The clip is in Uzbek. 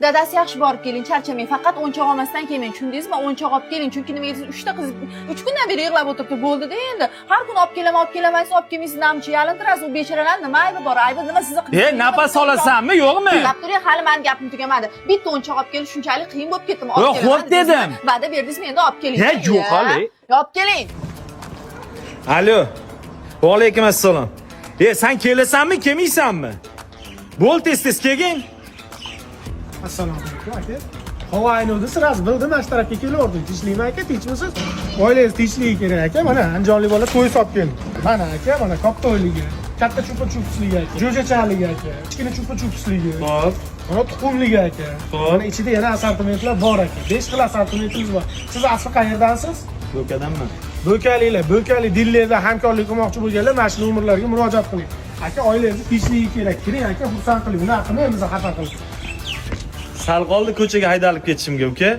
Dadasi yaxshi borib keling, charchamang. Faqat o'nchoq olmasdan kelmang. Tushundingizmi? O'nchoq olib keling. Chunki nima deysiz, 3 ta qiz 3 kundan beri yig'lab o'tiribdi. Bo'ldi-da endi. Har kun olib kelaman, olib kelmaysiz, namchi yalintirasiz. U bechoralar nima aybi bor? Aybi nima sizni qizingiz? Nafas olasanmi, yo'qmi? Gap turing, hali meni gapim tugamadi. Bitta o'nchoq olib kelish shunchalik qiyin bo'lib ketdimi? Yo'q, xo'p dedim. Va'da berdingizmi, endi olib keling. Yo'q, hali. Olib keling. Alo. Va alaykum assalom. Sen kelasanmi, kelmaysanmi? Bo'l tez kelgin. Assalomu alaykum aka. Havo aynuvdi, siz bildim, mana shu tarafga kelaverdim. Tinchlikmi aka, tinchmisiz? Oilangiz tinchligi kerak aka. Mana andijonlik bola to'y solib keldi. Mana aka, mana kop to'yligi, katta chupa-chupisligi aka, jo'jachaligi aka, kichkina chupa-chupisligi. Xo'p. Mana tuxumligi aka. Mana ichida yana assortimentlar bor aka. 5 xil assortimentimiz bor. Siz asli qayerdansiz? Bo'kadanmi? Bo'kali dillarda hamkorlik qilmoqchi bo'lganlar mana shu nomerlarga murojaat qiling. Aka, oilangizni tinchligi kerak. Kiring aka, xursand qiling. Unaqa qilmang, bizni xafa qiling. Sal qoldi ko'chaga haydalib ketishimga, uka.